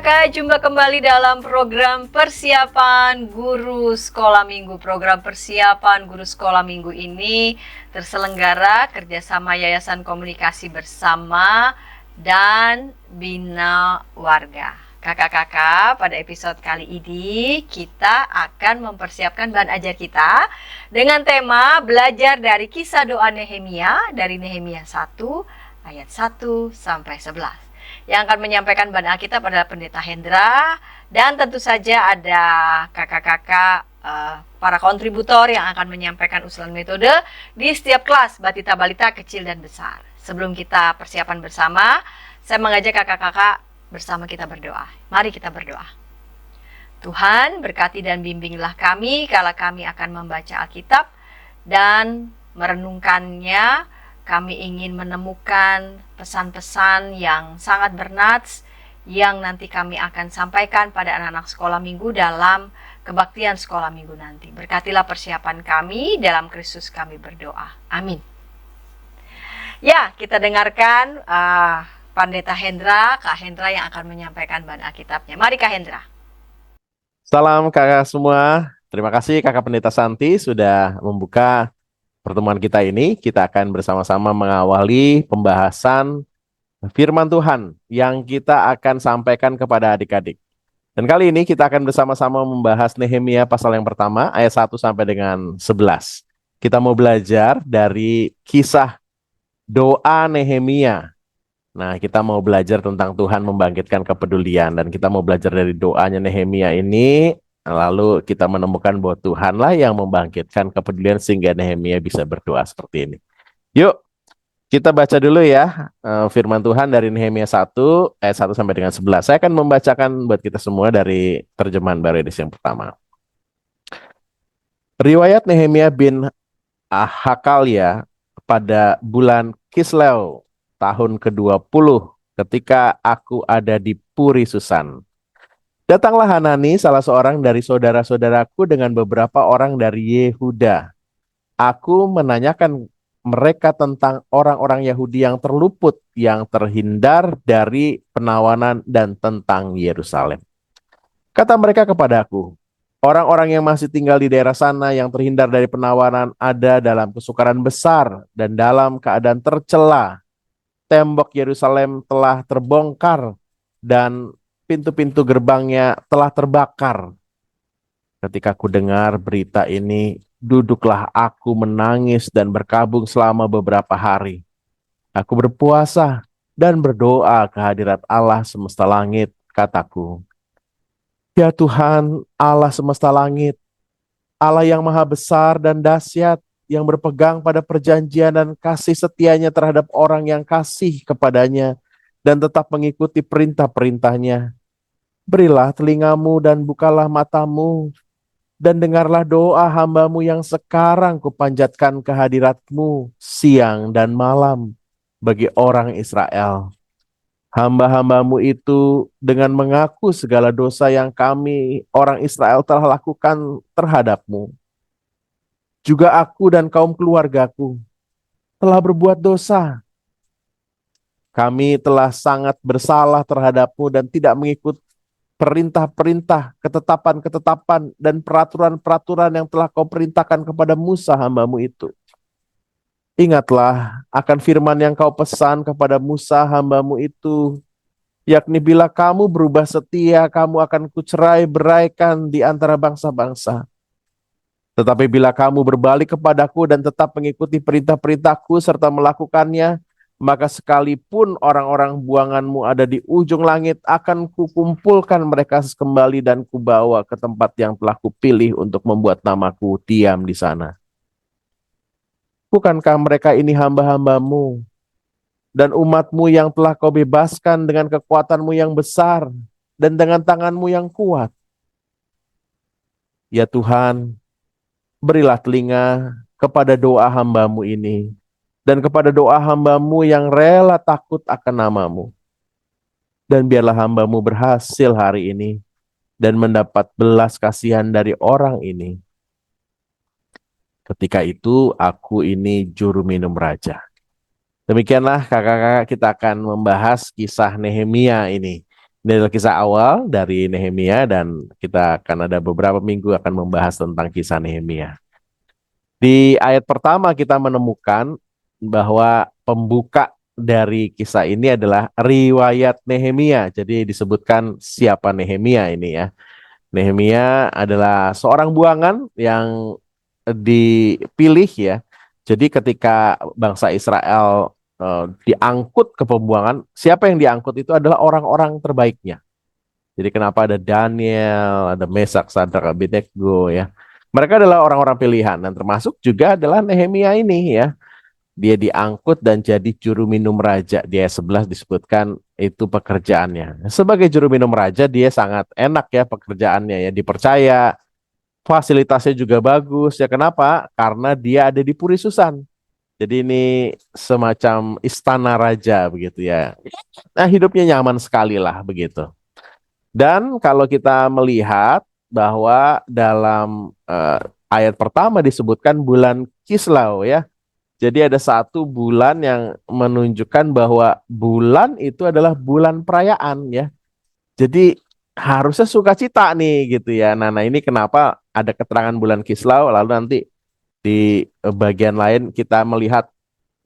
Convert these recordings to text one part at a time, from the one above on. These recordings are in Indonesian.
kakak-kakak, jumpa kembali dalam program persiapan guru sekolah minggu. Program persiapan guru sekolah minggu ini terselenggara kerjasama Yayasan Komunikasi Bersama dan Bina Warga. Kakak-kakak, pada episode kali ini kita akan mempersiapkan bahan ajar kita dengan tema belajar dari kisah doa Nehemia dari Nehemia 1 ayat 1 sampai 11. Yang akan menyampaikan bahan Alkitab adalah Pendeta Hendra, dan tentu saja ada kakak-kakak para kontributor yang akan menyampaikan usulan metode di setiap kelas batita balita kecil dan besar. Sebelum kita persiapan bersama, saya mengajak kakak-kakak bersama kita berdoa. Mari kita berdoa. Tuhan, berkati dan bimbinglah kami kala kami akan membaca Alkitab dan merenungkannya. Kami ingin menemukan pesan-pesan yang sangat bernats yang nanti kami akan sampaikan pada anak-anak sekolah minggu dalam kebaktian sekolah minggu nanti. Berkatilah persiapan kami, dalam Kristus kami berdoa. Amin. Ya, kita dengarkan Pendeta Hendra, Kak Hendra yang akan menyampaikan bahan Alkitabnya. Mari Kak Hendra. Salam kakak semua. Terima kasih kakak Pendeta Santi sudah membuka pertemuan kita ini. Kita akan bersama-sama mengawali pembahasan firman Tuhan yang kita akan sampaikan kepada adik-adik. Dan kali ini kita akan bersama-sama membahas Nehemia pasal yang pertama, ayat 1 sampai dengan 11. Kita mau belajar dari kisah doa Nehemia. Nah, kita mau belajar tentang Tuhan membangkitkan kepedulian. Dan kita mau belajar dari doanya Nehemia ini. Lalu kita menemukan bahwa Tuhanlah yang membangkitkan kepedulian sehingga Nehemia bisa berdoa seperti ini. Yuk, kita baca dulu ya firman Tuhan dari Nehemia 1 ayat 1 sampai dengan 11. Saya akan membacakan buat kita semua dari terjemahan baru edisi yang pertama. Riwayat Nehemia bin Hakalia pada bulan Kisleu tahun ke-20 ketika aku ada di Puri Susan. Datanglah Hanani, salah seorang dari saudara-saudaraku dengan beberapa orang dari Yehuda. Aku menanyakan mereka tentang orang-orang Yahudi yang terluput, yang terhindar dari penawanan dan tentang Yerusalem. Kata mereka kepadaku, orang-orang yang masih tinggal di daerah sana yang terhindar dari penawanan ada dalam kesukaran besar dan dalam keadaan tercela. Tembok Yerusalem telah terbongkar dan pintu-pintu gerbangnya telah terbakar. Ketika ku dengar berita ini, duduklah aku menangis dan berkabung selama beberapa hari. Aku berpuasa dan berdoa kehadirat Allah semesta langit, kataku. Ya Tuhan, Allah semesta langit, Allah yang maha besar dan dahsyat, yang berpegang pada perjanjian dan kasih setianya terhadap orang yang kasih kepadanya dan tetap mengikuti perintah-perintahnya. Berilah telingamu dan bukalah matamu, dan dengarlah doa hambamu yang sekarang kupanjatkan kehadiratmu siang dan malam bagi orang Israel. Hamba-hambamu itu dengan mengaku segala dosa yang kami orang Israel telah lakukan terhadapmu. Juga aku dan kaum keluargaku telah berbuat dosa. Kami telah sangat bersalah terhadapmu dan tidak mengikut perintah-perintah, ketetapan-ketetapan, dan peraturan-peraturan yang telah kau perintahkan kepada Musa hambamu itu. Ingatlah akan firman yang kau pesan kepada Musa hambamu itu, yakni bila kamu berubah setia, kamu akan kucerai beraikan di antara bangsa-bangsa. Tetapi bila kamu berbalik kepadaku dan tetap mengikuti perintah-perintahku serta melakukannya, maka sekalipun orang-orang buanganmu ada di ujung langit, akan kukumpulkan mereka kembali dan kubawa ke tempat yang telah kupilih untuk membuat namaku diam di sana. Bukankah mereka ini hamba-hambamu dan umatmu yang telah kau bebaskan dengan kekuatanmu yang besar dan dengan tanganmu yang kuat? Ya Tuhan, berilah telinga kepada doa hambamu ini, dan kepada doa hambamu yang rela takut akan namamu. Dan biarlah hambamu berhasil hari ini, dan mendapat belas kasihan dari orang ini. Ketika itu aku ini juru minum raja. Demikianlah kakak-kakak kita akan membahas kisah Nehemia ini. Ini adalah kisah awal dari Nehemia dan kita akan ada beberapa minggu akan membahas tentang kisah Nehemia. Di ayat pertama kita menemukan bahwa pembuka dari kisah ini adalah riwayat Nehemia. Jadi disebutkan siapa Nehemia ini ya. Nehemia adalah seorang buangan yang dipilih ya. Jadi ketika bangsa Israel diangkut ke pembuangan, siapa yang diangkut itu adalah orang-orang terbaiknya. Jadi kenapa ada Daniel, ada Mesak, Sadrak, Abednego ya. Mereka adalah orang-orang pilihan dan termasuk juga adalah Nehemia ini ya. Dia diangkut dan jadi juru minum raja. Di ayat 11 disebutkan itu pekerjaannya. Sebagai juru minum raja dia sangat enak ya pekerjaannya ya, dipercaya. Fasilitasnya juga bagus ya. Kenapa? Karena dia ada di Puri Susan. Jadi ini semacam istana raja begitu ya. Nah, hidupnya nyaman sekali lah begitu. Dan kalau kita melihat bahwa dalam ayat pertama disebutkan bulan Kislau ya. Jadi ada satu bulan yang menunjukkan bahwa bulan itu adalah bulan perayaan ya. Jadi harusnya sukacita nih gitu ya. Nah ini kenapa ada keterangan bulan Kislau lalu nanti di bagian lain kita melihat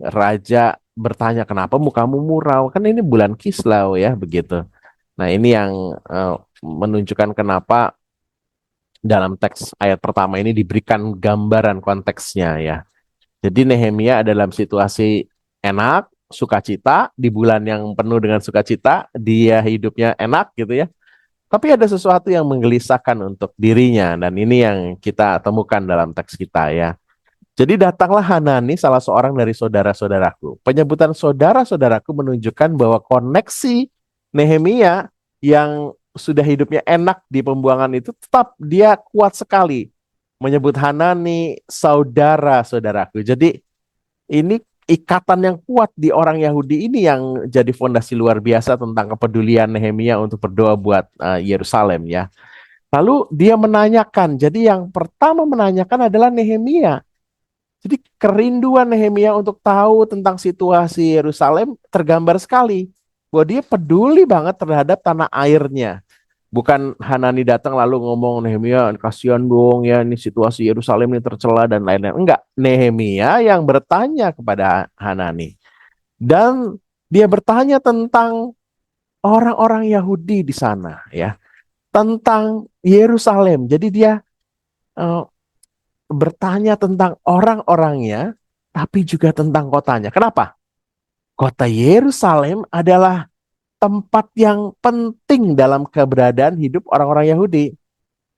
raja bertanya kenapa mukamu muram? Kan ini bulan Kislau ya begitu. Nah ini yang menunjukkan kenapa dalam teks ayat pertama ini diberikan gambaran konteksnya ya. Jadi Nehemia dalam situasi enak, sukacita, di bulan yang penuh dengan sukacita, dia hidupnya enak gitu ya. Tapi ada sesuatu yang menggelisahkan untuk dirinya, dan ini yang kita temukan dalam teks kita ya. Jadi datanglah Hanani, salah seorang dari saudara-saudaraku. Penyebutan saudara-saudaraku menunjukkan bahwa koneksi Nehemia yang sudah hidupnya enak di pembuangan itu tetap dia kuat sekali menyebut Hanani saudara-saudaraku. Jadi ini ikatan yang kuat di orang Yahudi ini yang jadi fondasi luar biasa tentang kepedulian Nehemia untuk berdoa buat Yerusalem ya. Lalu dia menanyakan, jadi yang pertama menanyakan adalah Nehemia. Jadi kerinduan Nehemia untuk tahu tentang situasi Yerusalem tergambar sekali. Bahwa dia peduli banget terhadap tanah airnya. Bukan Hanani datang lalu ngomong Nehemia kasihan dong ya ini situasi Yerusalem ini tercela dan lain-lain. Enggak, Nehemia yang bertanya kepada Hanani. Dan dia bertanya tentang orang-orang Yahudi di sana ya. Tentang Yerusalem. Jadi dia bertanya tentang orang-orangnya tapi juga tentang kotanya. Kenapa? Kota Yerusalem adalah tempat yang penting dalam keberadaan hidup orang-orang Yahudi.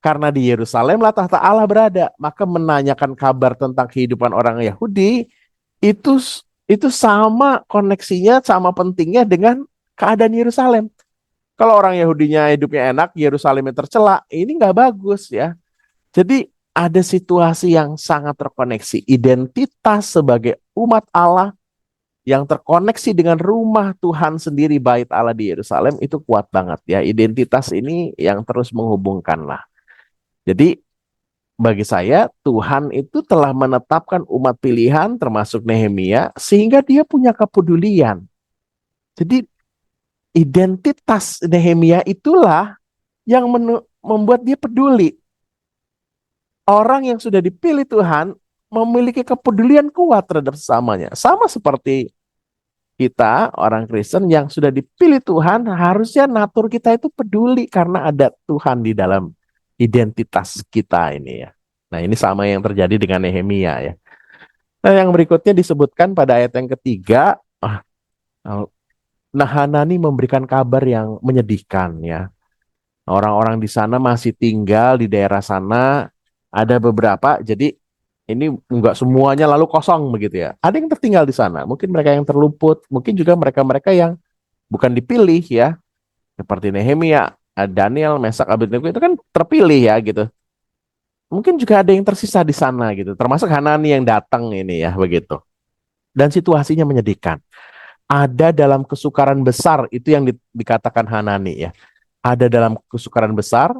Karena di Yerusalem lah tahta Allah berada, maka menanyakan kabar tentang kehidupan orang Yahudi itu itu sama koneksinya, sama pentingnya dengan keadaan Yerusalem. Kalau orang Yahudinya hidupnya enak, Yerusalemnya tercela, ini nggak bagus ya. Jadi ada situasi yang sangat terkoneksi, identitas sebagai umat Allah yang terkoneksi dengan rumah Tuhan sendiri, bait Allah di Yerusalem itu kuat banget ya. Identitas ini yang terus menghubungkan lah. Jadi bagi saya Tuhan itu telah menetapkan umat pilihan termasuk Nehemia sehingga dia punya kepedulian. Jadi identitas Nehemia itulah yang membuat dia peduli. Orang yang sudah dipilih Tuhan memiliki kepedulian kuat terhadap sesamanya. Sama seperti kita orang Kristen yang sudah dipilih Tuhan, harusnya natur kita itu peduli karena ada Tuhan di dalam identitas kita ini ya. Nah ini sama yang terjadi dengan Nehemia ya. Nah yang berikutnya disebutkan pada ayat yang ketiga, Hanani memberikan kabar yang menyedihkan ya. Orang-orang di sana masih tinggal di daerah sana, ada beberapa, jadi ini enggak semuanya lalu kosong begitu ya. Ada yang tertinggal di sana, mungkin mereka yang terluput, mungkin juga mereka-mereka yang bukan dipilih ya. Seperti Nehemia, Daniel, Mesak, Abednego itu kan terpilih ya gitu. Mungkin juga ada yang tersisa di sana gitu, termasuk Hanani yang datang ini ya begitu. Dan situasinya menyedihkan. Ada dalam kesukaran besar, itu yang dikatakan Hanani ya. Ada dalam kesukaran besar.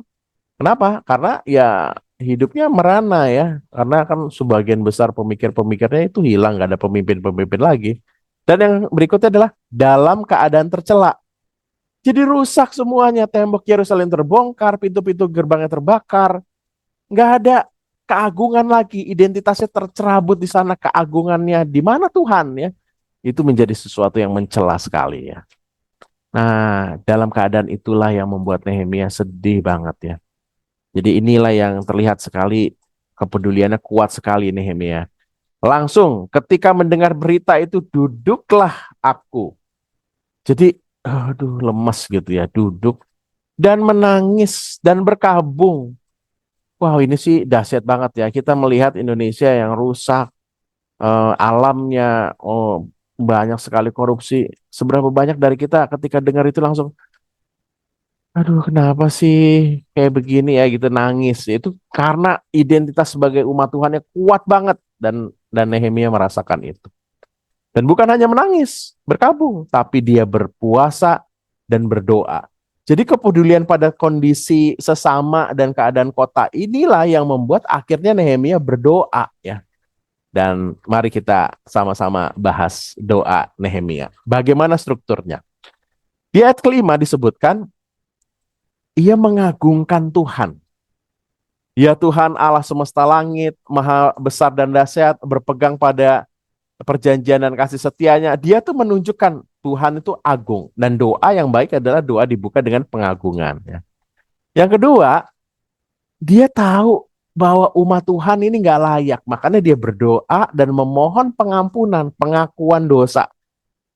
Kenapa? Karena ya hidupnya merana ya. Karena kan sebagian besar pemikir-pemikirnya itu hilang, nggak ada pemimpin-pemimpin lagi. Dan yang berikutnya adalah dalam keadaan tercela. Jadi rusak semuanya, tembok Yerusalem terbongkar, pintu-pintu gerbangnya terbakar, nggak ada keagungan lagi, identitasnya tercerabut di sana, keagungannya di mana Tuhan ya, itu menjadi sesuatu yang mencela sekali ya. Nah, dalam keadaan itulah yang membuat Nehemia sedih banget ya. Jadi inilah yang terlihat sekali kepeduliannya kuat sekali Nehemia. Langsung ketika mendengar berita itu duduklah aku. Jadi aduh lemas gitu ya, duduk dan menangis dan berkabung. Wow, ini sih dahsyat banget ya. Kita melihat Indonesia yang rusak, alamnya, oh, banyak sekali korupsi. Seberapa banyak dari kita ketika dengar itu langsung, aduh kenapa sih kayak begini ya gitu nangis. Itu karena identitas sebagai umat Tuhan yang kuat banget dan Nehemia merasakan itu. Dan bukan hanya menangis, berkabung, tapi dia berpuasa dan berdoa. Jadi kepedulian pada kondisi sesama dan keadaan kota inilah yang membuat akhirnya Nehemia berdoa ya. Dan mari kita sama-sama bahas doa Nehemia. Bagaimana strukturnya? Di ayat kelima disebutkan, ia mengagungkan Tuhan. Ya Tuhan Allah semesta langit, maha besar dan dahsyat, berpegang pada perjanjian dan kasih setianya. Dia tuh menunjukkan Tuhan itu agung. Dan doa yang baik adalah doa dibuka dengan pengagungan. Ya. Yang kedua, dia tahu bahwa umat Tuhan ini nggak layak. Makanya dia berdoa dan memohon pengampunan, pengakuan dosa.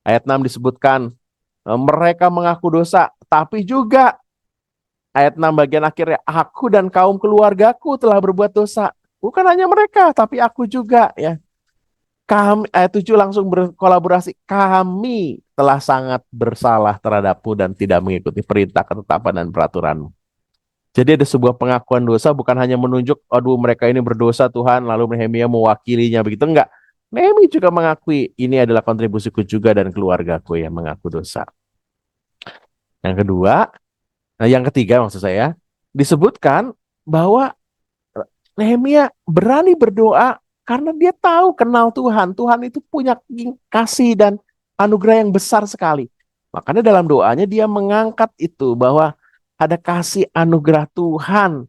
Ayat 6 disebutkan, mereka mengaku dosa, tapi juga ayat 6 bagian akhirnya, aku dan kaum keluargaku telah berbuat dosa. Bukan hanya mereka, tapi aku juga ya. Kami, ayat 7 langsung berkolaborasi. Kami telah sangat bersalah terhadapmu dan tidak mengikuti perintah, ketetapan, dan peraturanmu. Jadi ada sebuah pengakuan dosa, bukan hanya menunjuk, aduh mereka ini berdosa Tuhan, lalu Nehemia mewakilinya begitu. Enggak. Nehemia juga mengakui, ini adalah kontribusiku juga dan keluargaku yang mengaku dosa. Yang kedua, yang ketiga maksud saya, disebutkan bahwa Nehemia berani berdoa karena dia tahu kenal Tuhan. Tuhan itu punya kasih dan anugerah yang besar sekali. Makanya dalam doanya dia mengangkat itu bahwa ada kasih anugerah Tuhan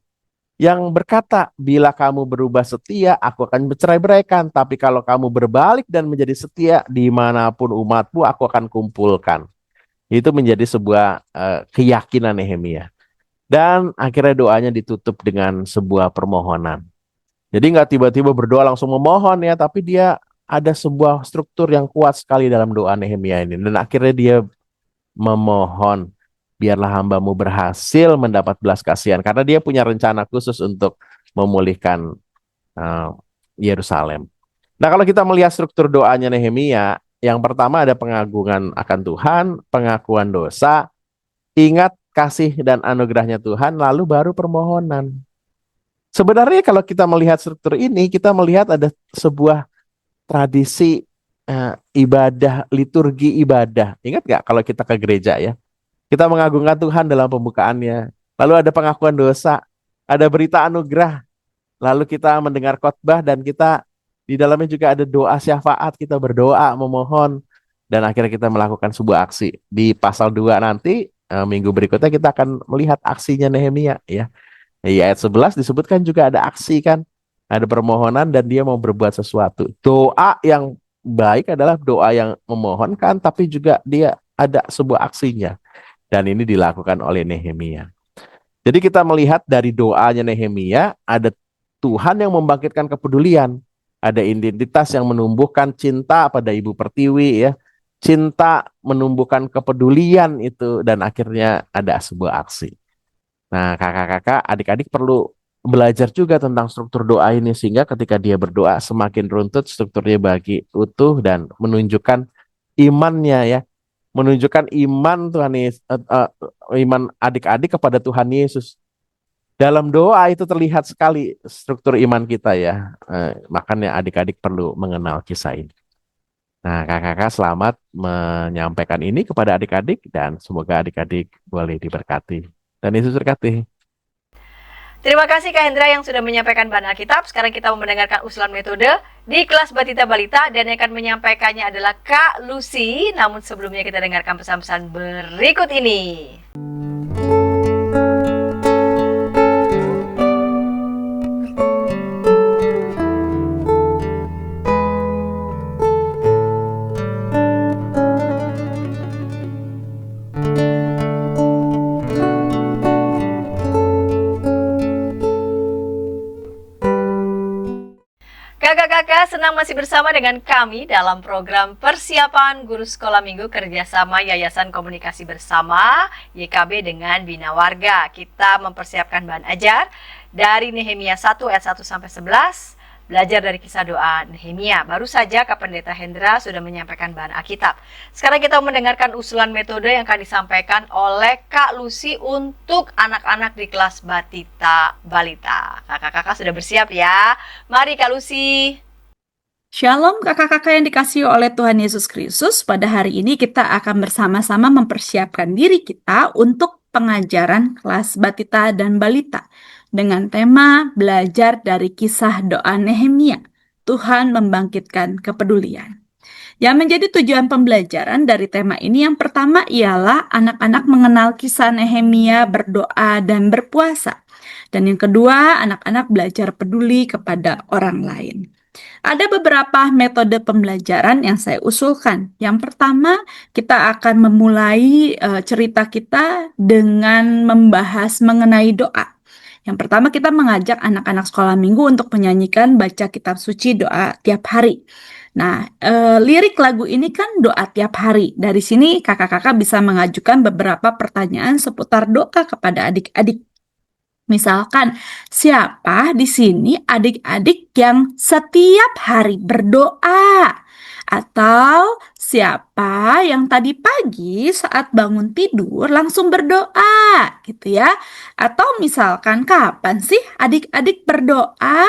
yang berkata, bila kamu berubah setia, aku akan bercerai-beraikan. Tapi kalau kamu berbalik dan menjadi setia, dimanapun umatmu, aku akan kumpulkan. Itu menjadi sebuah keyakinan Nehemia. Dan akhirnya doanya ditutup dengan sebuah permohonan. Jadi nggak tiba-tiba berdoa langsung memohon ya, tapi dia ada sebuah struktur yang kuat sekali dalam doa Nehemia ini. Dan akhirnya dia memohon, biarlah hambamu berhasil mendapat belas kasihan. Karena dia punya rencana khusus untuk memulihkan uh, Yerusalem. Nah kalau kita melihat struktur doanya Nehemia, yang pertama ada pengagungan akan Tuhan, pengakuan dosa, ingat kasih dan anugerahnya Tuhan, lalu baru permohonan. Sebenarnya kalau kita melihat struktur ini, kita melihat ada sebuah tradisi ibadah, liturgi ibadah. Ingat nggak kalau kita ke gereja ya? Kita mengagungkan Tuhan dalam pembukaannya. Lalu ada pengakuan dosa, ada berita anugerah. Lalu kita mendengar khotbah dan kita di dalamnya juga ada doa syafaat. Kita berdoa, memohon. Dan akhirnya kita melakukan sebuah aksi. Di pasal 2 nanti, minggu berikutnya kita akan melihat aksinya Nehemia ya. Di ayat 11 disebutkan juga ada aksi kan. Ada permohonan dan dia mau berbuat sesuatu. Doa yang baik adalah doa yang memohonkan, tapi juga dia ada sebuah aksinya. Dan ini dilakukan oleh Nehemia. Jadi kita melihat dari doanya Nehemia, ada Tuhan yang membangkitkan kepedulian. Ada identitas yang menumbuhkan cinta pada Ibu Pertiwi ya. Cinta menumbuhkan kepedulian itu dan akhirnya ada sebuah aksi. Nah, kakak-kakak, adik-adik perlu belajar juga tentang struktur doa ini sehingga ketika dia berdoa semakin runtut strukturnya bagi utuh dan menunjukkan imannya ya, menunjukkan iman Tuhan Yesus, iman adik-adik kepada Tuhan Yesus. Dalam doa itu terlihat sekali struktur iman kita ya. Makanya adik-adik perlu mengenal kisah ini. Nah, kakak-kakak selamat menyampaikan ini kepada adik-adik dan semoga adik-adik boleh diberkati. Dan Yesus berkati. Terima kasih Kak Hendra yang sudah menyampaikan bahan Alkitab. Sekarang kita mau mendengarkan usulan metode di kelas Batita Balita, dan yang akan menyampaikannya adalah Kak Lucy. Namun sebelumnya kita dengarkan pesan-pesan berikut ini. Kakak-kakak, senang masih bersama dengan kami dalam program Persiapan Guru Sekolah Minggu kerjasama Yayasan Komunikasi Bersama YKB dengan Bina Warga. Kita mempersiapkan bahan ajar dari Nehemia 1 ayat 1 sampai 11, belajar dari kisah doa Nehemia. Baru saja Kak Pendeta Hendra sudah menyampaikan bahan Alkitab. Sekarang kita mendengarkan usulan metode yang akan disampaikan oleh Kak Lucy untuk anak-anak di kelas Batita Balita. Kakak-kakak sudah bersiap ya? Mari Kak Lucy. Shalom kakak-kakak yang dikasihi oleh Tuhan Yesus Kristus. Pada hari ini kita akan bersama-sama mempersiapkan diri kita untuk pengajaran kelas Batita dan Balita dengan tema belajar dari kisah doa Nehemia. Tuhan membangkitkan kepedulian. Yang menjadi tujuan pembelajaran dari tema ini yang pertama ialah anak-anak mengenal kisah Nehemia berdoa dan berpuasa. Dan yang kedua, anak-anak belajar peduli kepada orang lain. Ada beberapa metode pembelajaran yang saya usulkan. Yang pertama, kita akan memulai cerita kita dengan membahas mengenai doa. Yang pertama, kita mengajak anak-anak sekolah minggu untuk menyanyikan baca kitab suci doa tiap hari. Nah, lirik lagu ini kan doa tiap hari. Dari sini kakak-kakak bisa mengajukan beberapa pertanyaan seputar doa kepada adik-adik. Misalkan, siapa di sini adik-adik yang setiap hari berdoa? Atau siapa yang tadi pagi saat bangun tidur langsung berdoa, gitu ya? Atau misalkan, kapan sih adik-adik berdoa?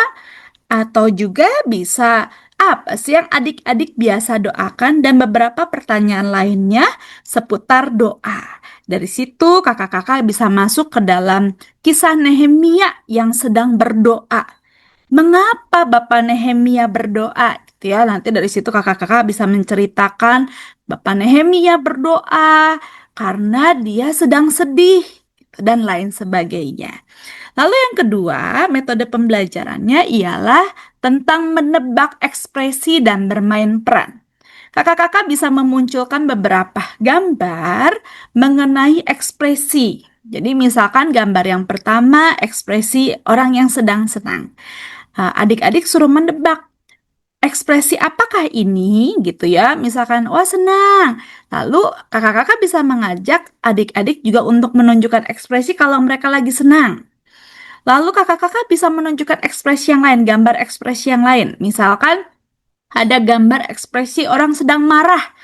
Atau juga bisa, apa sih yang adik-adik biasa doakan? Dan beberapa pertanyaan lainnya seputar doa. Dari situ kakak-kakak bisa masuk ke dalam kisah Nehemia yang sedang berdoa. Mengapa Bapak Nehemia berdoa? Gitu ya. Nanti dari situ kakak-kakak bisa menceritakan Bapak Nehemia berdoa karena dia sedang sedih gitu, dan lain sebagainya. Lalu yang kedua, metode pembelajarannya ialah tentang menebak ekspresi dan bermain peran. Kakak-kakak bisa memunculkan beberapa gambar mengenai ekspresi. Jadi misalkan gambar yang pertama ekspresi orang yang sedang senang. Adik-adik suruh menebak ekspresi apakah ini gitu ya. Misalkan, wah senang. Lalu kakak-kakak bisa mengajak adik-adik juga untuk menunjukkan ekspresi kalau mereka lagi senang. Lalu kakak-kakak bisa menunjukkan ekspresi yang lain, gambar ekspresi yang lain. Misalkan, ada gambar ekspresi orang sedang marah.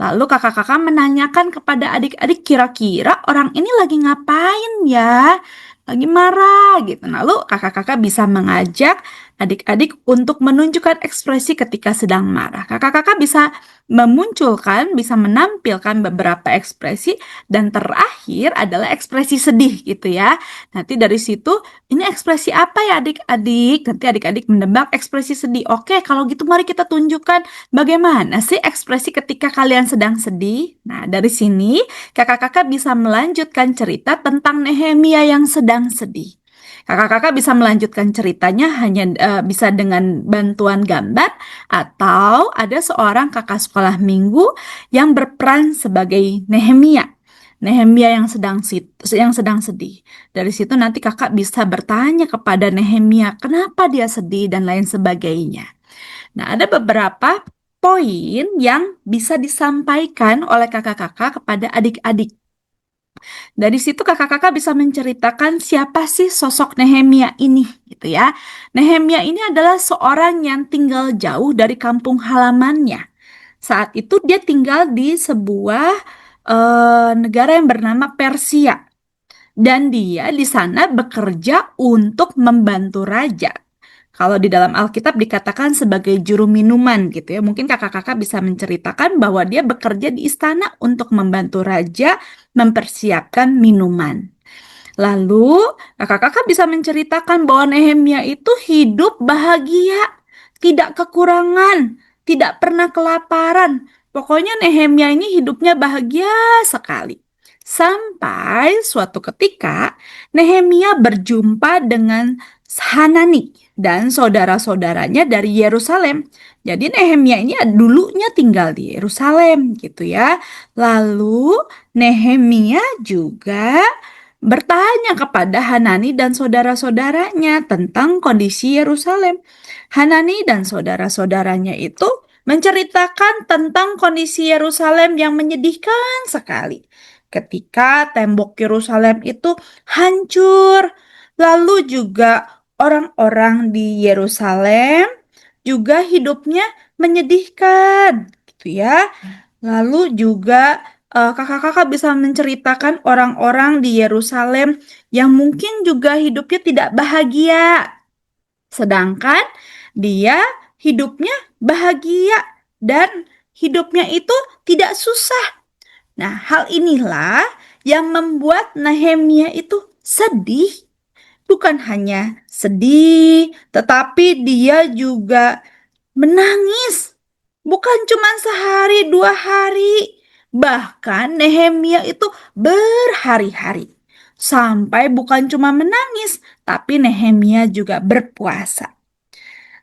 Lalu kakak-kakak menanyakan kepada adik-adik, kira-kira orang ini lagi ngapain ya? Lagi marah gitu. Lalu kakak-kakak bisa mengajak adik-adik untuk menunjukkan ekspresi ketika sedang marah. Kakak-kakak bisa memunculkan, bisa menampilkan beberapa ekspresi, dan terakhir adalah ekspresi sedih gitu ya. Nanti dari situ, ini ekspresi apa ya adik-adik? Nanti adik-adik menebak ekspresi sedih. Oke, kalau gitu mari kita tunjukkan bagaimana sih ekspresi ketika kalian sedang sedih. Nah, dari sini kakak-kakak bisa melanjutkan cerita tentang Nehemia yang sedang sedih. Kakak-kakak bisa melanjutkan ceritanya hanya bisa dengan bantuan gambar, atau ada seorang kakak sekolah minggu yang berperan sebagai Nehemia. Nehemia yang sedang sedih. Dari situ nanti kakak bisa bertanya kepada Nehemia kenapa dia sedih dan lain sebagainya. Nah, ada beberapa poin yang bisa disampaikan oleh kakak-kakak kepada adik-adik. Dari situ kakak-kakak bisa menceritakan siapa sih sosok Nehemia ini gitu ya. Nehemia ini adalah seorang yang tinggal jauh dari kampung halamannya. Saat itu dia tinggal di sebuah negara yang bernama Persia. Dan dia di sana bekerja untuk membantu raja. Kalau di dalam Alkitab dikatakan sebagai juru minuman gitu ya. Mungkin kakak-kakak bisa menceritakan bahwa dia bekerja di istana untuk membantu raja mempersiapkan minuman. Lalu kakak-kakak bisa menceritakan bahwa Nehemia itu hidup bahagia, tidak kekurangan, tidak pernah kelaparan. Pokoknya Nehemia ini hidupnya bahagia sekali. Sampai suatu ketika Nehemia berjumpa dengan Hanani dan saudara-saudaranya dari Yerusalem. Jadi Nehemia ini dulunya tinggal di Yerusalem gitu ya. Lalu Nehemia juga bertanya kepada Hanani dan saudara-saudaranya tentang kondisi Yerusalem. Hanani dan saudara-saudaranya itu menceritakan tentang kondisi Yerusalem yang menyedihkan sekali. Ketika tembok Yerusalem itu hancur, lalu juga orang-orang di Yerusalem juga hidupnya menyedihkan, gitu ya. Lalu juga kakak-kakak bisa menceritakan orang-orang di Yerusalem yang mungkin juga hidupnya tidak bahagia, sedangkan dia hidupnya bahagia dan hidupnya itu tidak susah. Nah, hal inilah yang membuat Nehemia itu sedih. Bukan hanya sedih, tetapi dia juga menangis. Bukan cuma sehari, 2 hari. Bahkan Nehemia itu berhari-hari. Sampai bukan cuma menangis, tapi Nehemia juga berpuasa.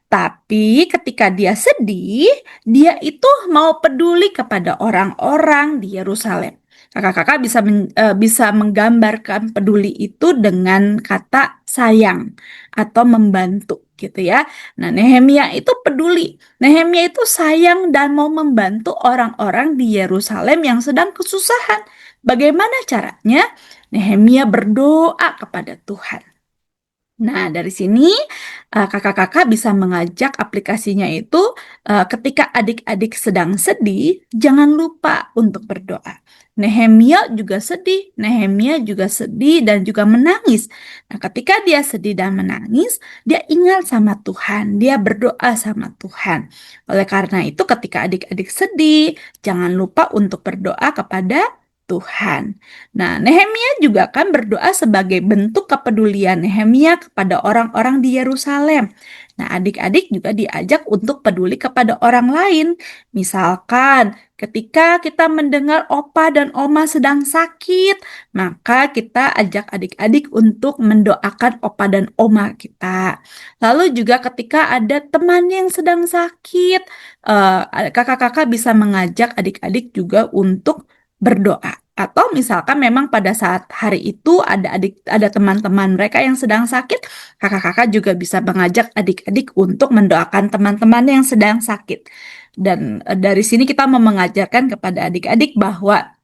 Tapi ketika dia sedih, dia itu mau peduli kepada orang-orang di Yerusalem. Kakak-kakak bisa menggambarkan peduli itu dengan kata sayang atau membantu gitu ya. Nah, Nehemia itu peduli. Nehemia itu sayang dan mau membantu orang-orang di Yerusalem yang sedang kesusahan. Bagaimana caranya? Nehemia berdoa kepada Tuhan. Nah, dari sini kakak-kakak bisa mengajak aplikasinya itu ketika adik-adik sedang sedih, jangan lupa untuk berdoa. Nehemia juga sedih, Nehemia juga sedih dan juga menangis. Nah, ketika dia sedih dan menangis, dia ingat sama Tuhan, dia berdoa sama Tuhan. Oleh karena itu, ketika adik-adik sedih, jangan lupa untuk berdoa kepada Tuhan. Nah, Nehemia juga kan berdoa sebagai bentuk kepedulian Nehemia kepada orang-orang di Yerusalem. Nah, adik-adik juga diajak untuk peduli kepada orang lain. Misalkan, ketika kita mendengar opa dan oma sedang sakit, maka kita ajak adik-adik untuk mendoakan opa dan oma kita. Lalu juga ketika ada teman yang sedang sakit, kakak-kakak bisa mengajak adik-adik juga untuk berdoa. Atau misalkan memang pada saat hari itu ada teman-teman mereka yang sedang sakit, kakak-kakak juga bisa mengajak adik-adik untuk mendoakan teman-teman yang sedang sakit. Dan dari sini kita mau mengajarkan kepada adik-adik bahwa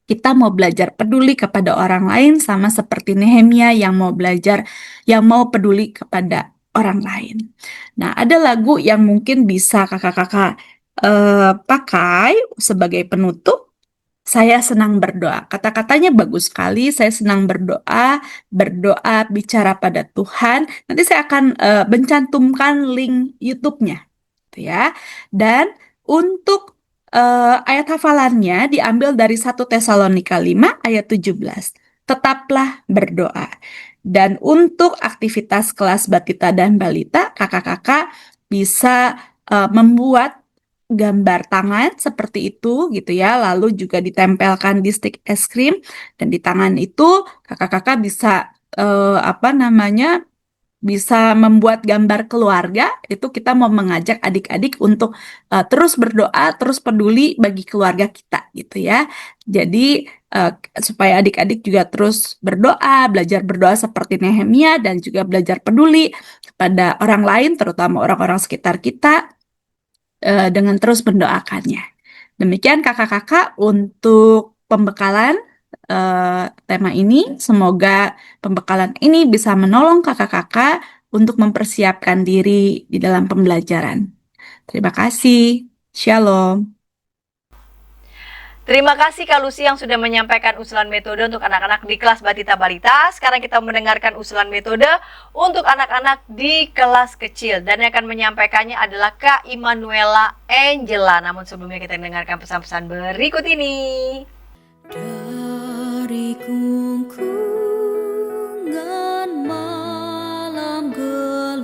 kita mau belajar peduli kepada orang lain sama seperti Nehemia yang mau peduli kepada orang lain. Nah, ada lagu yang mungkin bisa kakak-kakak pakai sebagai penutup. Saya senang berdoa. Kata-katanya bagus sekali. Saya senang berdoa, bicara pada Tuhan. Nanti saya akan mencantumkan link YouTube-nya, gitu ya. Dan untuk ayat hafalannya diambil dari 1 Tesalonika 5 ayat 17. Tetaplah berdoa. Dan untuk aktivitas kelas batita dan balita, kakak-kakak bisa membuat gambar tangan seperti itu gitu ya, lalu juga ditempelkan di stik es krim, dan di tangan itu kakak-kakak bisa bisa membuat gambar keluarga. Itu kita mau mengajak adik-adik untuk terus berdoa, terus peduli bagi keluarga kita gitu ya. Jadi supaya adik-adik juga terus berdoa, belajar berdoa seperti Nehemia, dan juga belajar peduli kepada orang lain, terutama orang-orang sekitar kita, dengan terus mendoakannya. Demikian kakak-kakak untuk pembekalan tema ini. Semoga pembekalan ini bisa menolong kakak-kakak untuk mempersiapkan diri di dalam pembelajaran. Terima kasih. Shalom. Terima kasih Kak Lucy yang sudah menyampaikan usulan metode untuk anak-anak di kelas Batita Balita. Sekarang kita mendengarkan usulan metode untuk anak-anak di kelas kecil. Dan yang akan menyampaikannya adalah Kak Immanuela Angela. Namun sebelumnya kita dengarkan pesan-pesan berikut ini. Dari kungku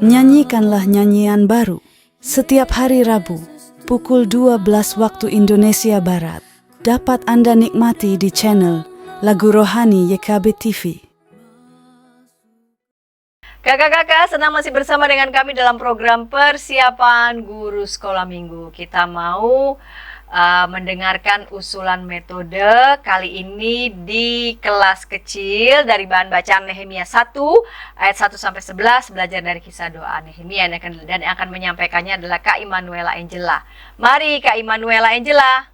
Nyanyikanlah nyanyian baru setiap hari Rabu pukul 12 waktu Indonesia Barat. Dapat Anda nikmati di channel Lagu Rohani YKB TV. Kakak-kakak, senang masih bersama dengan kami dalam program persiapan guru sekolah minggu. Kita mau mendengarkan usulan metode kali ini di kelas kecil dari bahan bacaan Nehemia 1 ayat 1 sampai 11, belajar dari kisah doa Nehemia, dan yang akan menyampaikannya adalah Kak Immanuela Angela. Mari Kak Immanuela Angela.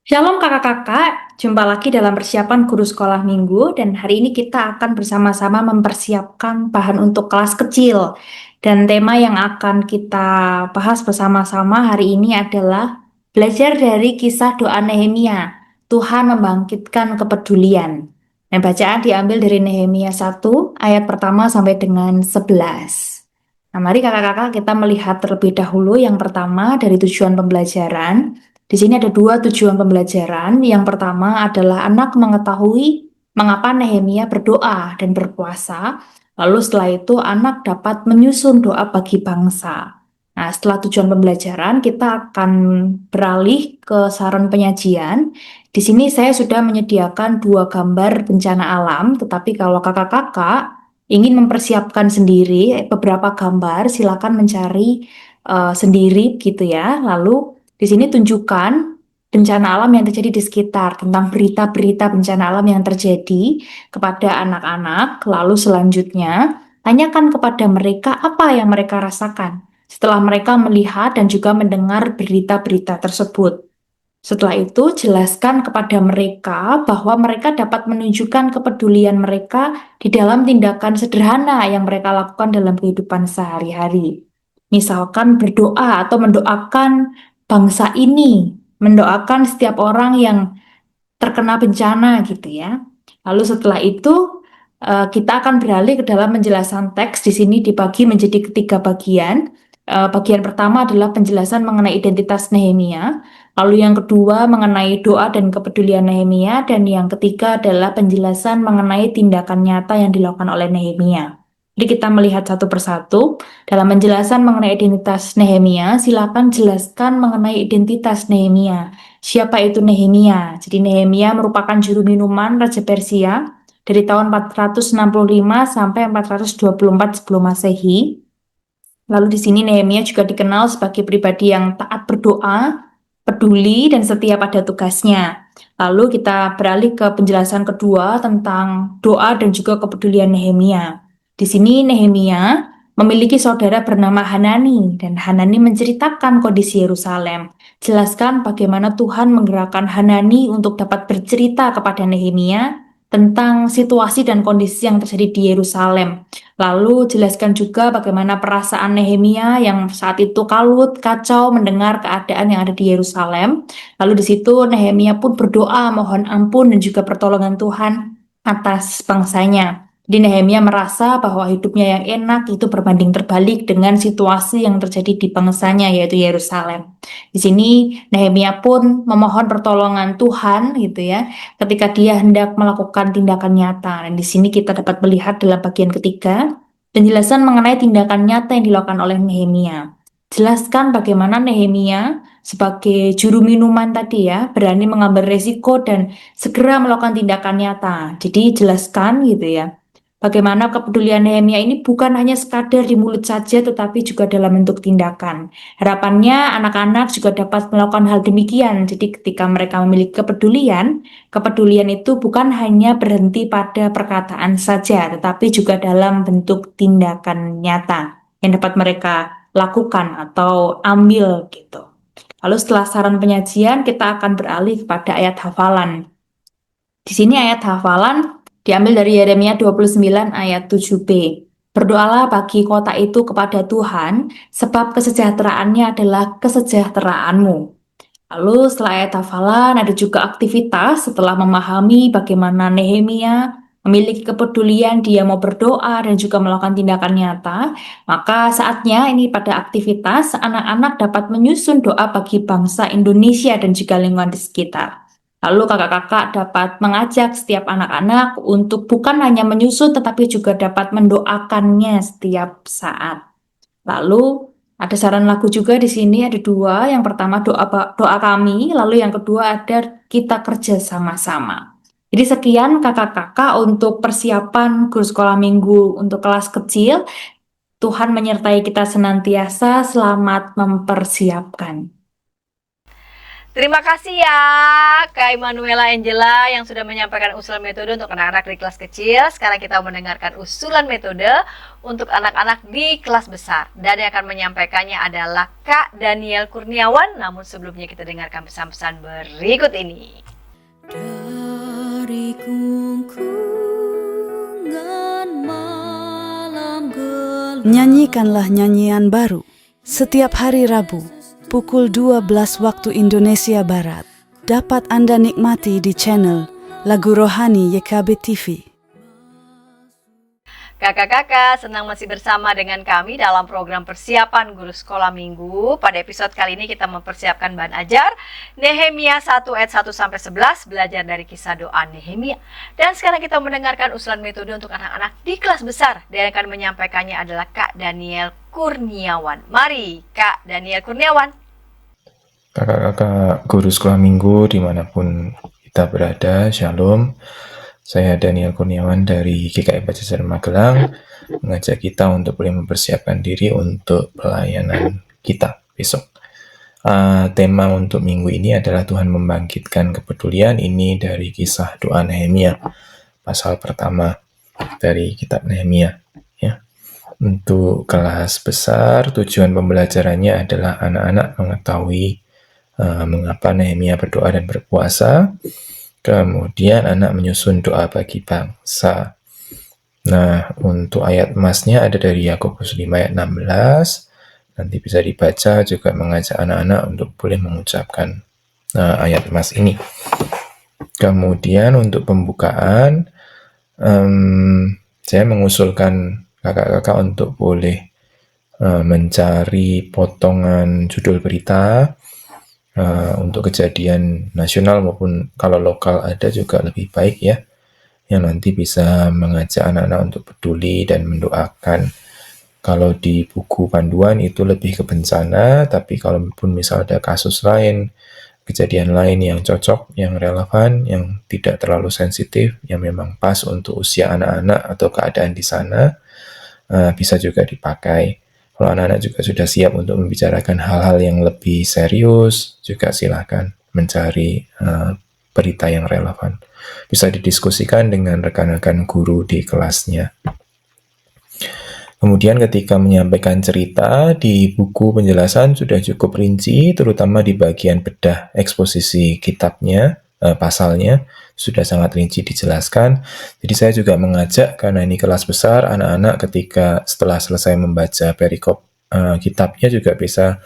Shalom kakak-kakak, jumpa lagi dalam persiapan guru sekolah minggu, dan hari ini kita akan bersama-sama mempersiapkan bahan untuk kelas kecil. Dan tema yang akan kita bahas bersama-sama hari ini adalah belajar dari kisah doa Nehemia, Tuhan membangkitkan kepedulian. Dan bacaan diambil dari Nehemia 1 ayat pertama sampai dengan 11. Nah, mari kakak-kakak kita melihat terlebih dahulu yang pertama dari tujuan pembelajaran. Di sini ada dua tujuan pembelajaran. Yang pertama adalah anak mengetahui mengapa Nehemia berdoa dan berpuasa. Lalu setelah itu anak dapat menyusun doa bagi bangsa. Nah, setelah tujuan pembelajaran, kita akan beralih ke saran penyajian. Di sini saya sudah menyediakan dua gambar bencana alam, tetapi kalau kakak-kakak ingin mempersiapkan sendiri beberapa gambar, silakan mencari sendiri gitu ya. Lalu di sini tunjukkan bencana alam yang terjadi di sekitar, tentang berita-berita bencana alam yang terjadi kepada anak-anak. Lalu selanjutnya, tanyakan kepada mereka apa yang mereka rasakan setelah mereka melihat dan juga mendengar berita-berita tersebut. Setelah itu, jelaskan kepada mereka bahwa mereka dapat menunjukkan kepedulian mereka di dalam tindakan sederhana yang mereka lakukan dalam kehidupan sehari-hari. Misalkan berdoa atau mendoakan bangsa ini, mendoakan setiap orang yang terkena bencana gitu ya. Lalu setelah itu kita akan beralih ke dalam penjelasan teks. Di sini dibagi menjadi ketiga bagian. Bagian pertama adalah penjelasan mengenai identitas Nehemia, lalu yang kedua mengenai doa dan kepedulian Nehemia, dan yang ketiga adalah penjelasan mengenai tindakan nyata yang dilakukan oleh Nehemia. Jadi kita melihat satu persatu. Dalam penjelasan mengenai identitas Nehemia, silakan jelaskan mengenai identitas Nehemia. Siapa itu Nehemia? Jadi Nehemia merupakan juru minuman Raja Persia dari tahun 465 sampai 424 sebelum Masehi. Lalu di sini Nehemia juga dikenal sebagai pribadi yang taat berdoa, peduli, dan setia pada tugasnya. Lalu kita beralih ke penjelasan kedua tentang doa dan juga kepedulian Nehemia. Di sini Nehemia memiliki saudara bernama Hanani, dan Hanani menceritakan kondisi Yerusalem. Jelaskan bagaimana Tuhan menggerakkan Hanani untuk dapat bercerita kepada Nehemia tentang situasi dan kondisi yang terjadi di Yerusalem. Lalu jelaskan juga bagaimana perasaan Nehemia yang saat itu kalut, kacau mendengar keadaan yang ada di Yerusalem. Lalu di situ Nehemia pun berdoa mohon ampun dan juga pertolongan Tuhan atas bangsanya. Jadi Nehemia merasa bahwa hidupnya yang enak itu berbanding terbalik dengan situasi yang terjadi di bangsanya yaitu Yerusalem. Di sini Nehemia pun memohon pertolongan Tuhan gitu ya, ketika dia hendak melakukan tindakan nyata. Dan di sini kita dapat melihat dalam bagian ketiga penjelasan mengenai tindakan nyata yang dilakukan oleh Nehemia. Jelaskan bagaimana Nehemia sebagai juru minuman tadi ya, berani mengambil resiko dan segera melakukan tindakan nyata. Jadi jelaskan gitu ya, bagaimana kepedulian Nehemia ini bukan hanya sekadar di mulut saja, tetapi juga dalam bentuk tindakan. Harapannya anak-anak juga dapat melakukan hal demikian. Jadi ketika mereka memiliki kepedulian itu bukan hanya berhenti pada perkataan saja, tetapi juga dalam bentuk tindakan nyata yang dapat mereka lakukan atau ambil gitu. Lalu setelah saran penyajian, kita akan beralih kepada ayat hafalan. Di sini ayat hafalan diambil dari Yeremia 29 ayat 7b. Berdoalah bagi kota itu kepada Tuhan, sebab kesejahteraannya adalah kesejahteraanmu. Lalu setelah ayat hafalan ada juga aktivitas. Setelah memahami bagaimana Nehemia memiliki kepedulian, dia mau berdoa dan juga melakukan tindakan nyata, maka saatnya ini pada aktivitas anak-anak dapat menyusun doa bagi bangsa Indonesia dan juga lingkungan di sekitar. Lalu kakak-kakak dapat mengajak setiap anak-anak untuk bukan hanya menyusun tetapi juga dapat mendoakannya setiap saat. Lalu ada saran lagu juga di sini ada dua. Yang pertama doa kami, lalu yang kedua ada kita kerja sama-sama. Jadi sekian kakak-kakak untuk persiapan guru sekolah minggu untuk kelas kecil. Tuhan menyertai kita senantiasa. Selamat mempersiapkan. Terima kasih ya Kak Emanuela Angela yang sudah menyampaikan usulan metode untuk anak-anak di kelas kecil. Sekarang kita mendengarkan usulan metode untuk anak-anak di kelas besar. Dan yang akan menyampaikannya adalah Kak Daniel Kurniawan. Namun sebelumnya kita dengarkan pesan-pesan berikut ini. Dari kungkungan malam gelap. Nyanyikanlah nyanyian baru setiap hari Rabu pukul 12 waktu Indonesia Barat. Dapat Anda nikmati di channel Lagu Rohani YKB TV. Kakak-kakak, senang masih bersama dengan kami dalam program persiapan guru sekolah minggu. Pada episode kali ini kita mempersiapkan bahan ajar Nehemia 1 ayat 1 sampai 11, belajar dari kisah doa Nehemia. Dan sekarang kita mendengarkan usulan metode untuk anak-anak di kelas besar. Dan yang akan menyampaikannya adalah Kak Daniel Kurniawan. Mari Kak Daniel Kurniawan. Kakak-kakak guru sekolah minggu dimanapun kita berada, Shalom. Saya Daniel Kurniawan dari GKI Pajajaran Magelang, mengajak kita untuk boleh mempersiapkan diri untuk pelayanan kita besok. Tema untuk minggu ini adalah Tuhan membangkitkan kepedulian. Ini dari kisah doa Nehemia, pasal pertama dari kitab Nehemia. Ya. Untuk kelas besar, tujuan pembelajarannya adalah anak-anak mengetahui mengapa Nehemia berdoa dan berpuasa. Kemudian anak menyusun doa bagi bangsa. Nah, untuk ayat emasnya ada dari Yakobus 5 ayat 16. Nanti bisa dibaca, juga mengajak anak-anak untuk boleh mengucapkan ayat emas ini. Kemudian untuk pembukaan, saya mengusulkan kakak-kakak untuk boleh mencari potongan judul berita untuk kejadian nasional maupun kalau lokal ada juga lebih baik ya, yang nanti bisa mengajak anak-anak untuk peduli dan mendoakan. Kalau di buku panduan itu lebih ke bencana, tapi kalaupun misal ada kasus lain, kejadian lain yang cocok, yang relevan, yang tidak terlalu sensitif, yang memang pas untuk usia anak-anak atau keadaan di sana, bisa juga dipakai. Kalau anak-anak juga sudah siap untuk membicarakan hal-hal yang lebih serius, juga silakan mencari berita yang relevan. Bisa didiskusikan dengan rekan-rekan guru di kelasnya. Kemudian ketika menyampaikan cerita, di buku penjelasan sudah cukup rinci, terutama di bagian bedah eksposisi kitabnya, pasalnya, sudah sangat rinci dijelaskan. Jadi saya juga mengajak, karena ini kelas besar, anak-anak ketika setelah selesai membaca perikop kitabnya juga bisa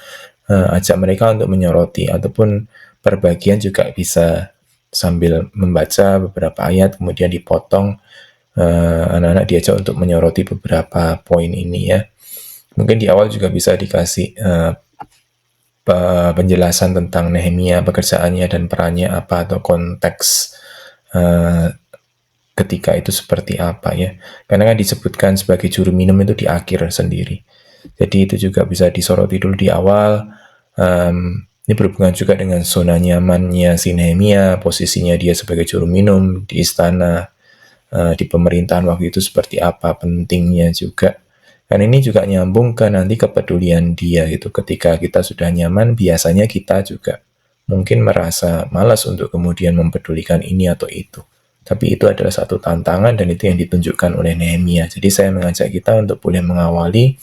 ajak mereka untuk menyoroti, ataupun perbagian juga bisa sambil membaca beberapa ayat, kemudian dipotong, anak-anak diajak untuk menyoroti beberapa poin ini ya. Mungkin di awal juga bisa dikasih penjelasan tentang Nehemia, pekerjaannya dan perannya apa, atau konteks ketika itu seperti apa ya. Karena kan disebutkan sebagai juru minum itu di akhir sendiri. Jadi itu juga bisa disoroti dulu di awal. Ini berhubungan juga dengan zona nyamannya si Nehemia, posisinya dia sebagai juru minum di istana, di pemerintahan waktu itu seperti apa, pentingnya juga. Dan ini juga nyambung ke nanti kepedulian dia gitu. Ketika kita sudah nyaman, biasanya kita juga mungkin merasa malas untuk kemudian mempedulikan ini atau itu. Tapi itu adalah satu tantangan dan itu yang ditunjukkan oleh Nehemia. Jadi saya mengajak kita untuk boleh mengawali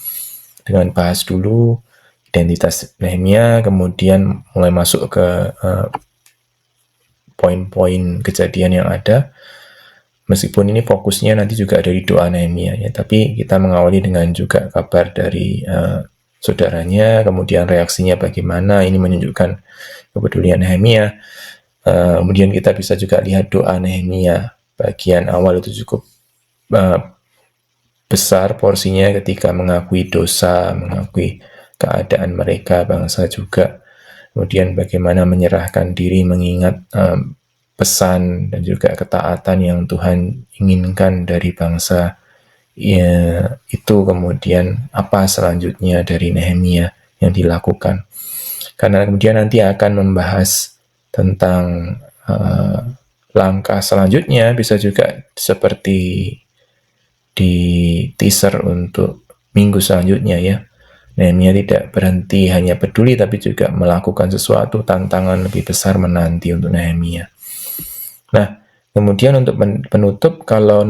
dengan bahas dulu identitas Nehemia, kemudian mulai masuk ke poin-poin kejadian yang ada. Meskipun ini fokusnya nanti juga dari doa Nehemia ya, tapi kita mengawali dengan juga kabar dari saudaranya, kemudian reaksinya bagaimana, ini menunjukkan kepedulian Nehemia. Kemudian kita bisa juga lihat doa Nehemia. Bagian awal itu cukup besar porsinya ketika mengakui dosa, mengakui keadaan mereka, bangsa juga. Kemudian bagaimana menyerahkan diri mengingat pesan dan juga ketaatan yang Tuhan inginkan dari bangsa, ya, itu kemudian apa selanjutnya dari Nehemia yang dilakukan. Karena kemudian nanti akan membahas tentang langkah selanjutnya, bisa juga seperti di teaser untuk minggu selanjutnya ya. Nehemia tidak berhenti hanya peduli, tapi juga melakukan sesuatu, tantangan lebih besar menanti untuk Nehemia. Nah, kemudian untuk penutup, kalau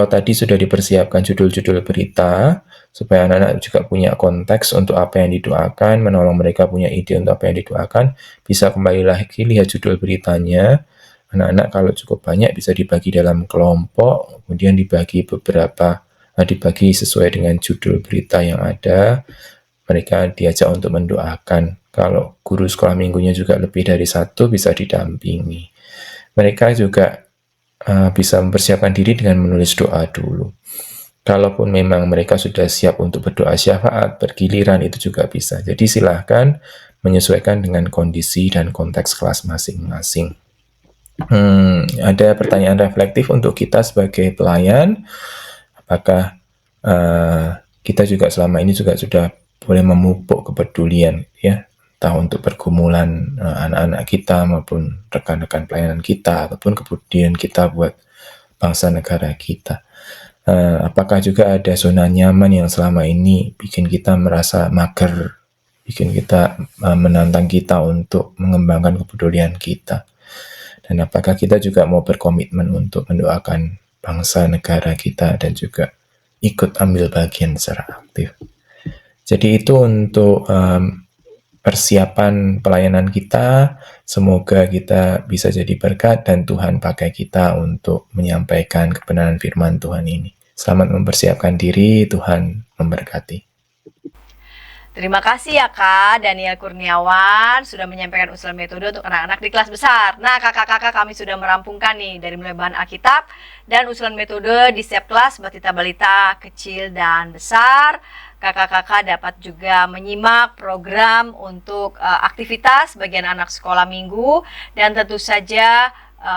tadi sudah dipersiapkan judul-judul berita, supaya anak-anak juga punya konteks untuk apa yang didoakan, menolong mereka punya ide untuk apa yang didoakan, bisa kembali lagi lihat judul beritanya. Anak-anak kalau cukup banyak bisa dibagi dalam kelompok, kemudian dibagi sesuai dengan judul berita yang ada. Mereka diajak untuk mendoakan. Kalau guru sekolah minggunya juga lebih dari satu, bisa didampingi. Mereka juga bisa mempersiapkan diri dengan menulis doa dulu. Kalaupun memang mereka sudah siap untuk berdoa syafaat, bergiliran, itu juga bisa. Jadi silahkan menyesuaikan dengan kondisi dan konteks kelas masing-masing. Ada pertanyaan reflektif untuk kita sebagai pelayan. Apakah kita juga selama ini juga sudah boleh memupuk kepedulian ya, entah untuk pergumulan anak-anak kita maupun rekan-rekan pelayanan kita, ataupun kepedulian kita buat bangsa negara kita. Apakah juga ada zona nyaman yang selama ini bikin kita merasa mager, bikin kita menantang kita untuk mengembangkan kepedulian kita. Dan apakah kita juga mau berkomitmen untuk mendoakan bangsa negara kita dan juga ikut ambil bagian secara aktif. Jadi itu untuk persiapan pelayanan kita. Semoga kita bisa jadi berkat dan Tuhan pakai kita untuk menyampaikan kebenaran firman Tuhan ini. Selamat mempersiapkan diri, Tuhan memberkati. Terima kasih ya Kak Daniel Kurniawan sudah menyampaikan usulan metode untuk anak-anak di kelas besar. Nah kakak-kakak kami sudah merampungkan nih dari mulai bahan Alkitab dan usulan metode di setiap kelas batita balita kecil dan besar. Kakak-kakak dapat juga menyimak program untuk aktivitas bagian anak sekolah minggu dan tentu saja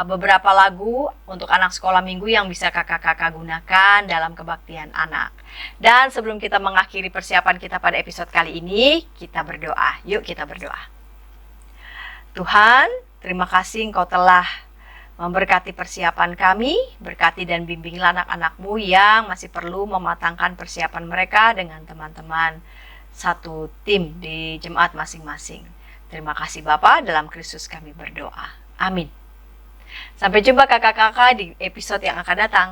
beberapa lagu untuk anak sekolah minggu yang bisa kakak-kakak gunakan dalam kebaktian anak. Dan sebelum kita mengakhiri persiapan kita pada episode kali ini, kita berdoa. Yuk kita berdoa. Tuhan, terima kasih Engkau telah memberkati persiapan kami, berkati dan bimbinglah anak-anak-Mu yang masih perlu mematangkan persiapan mereka dengan teman-teman satu tim di jemaat masing-masing. Terima kasih Bapa, dalam Kristus kami berdoa. Amin. Sampai jumpa kakak-kakak di episode yang akan datang.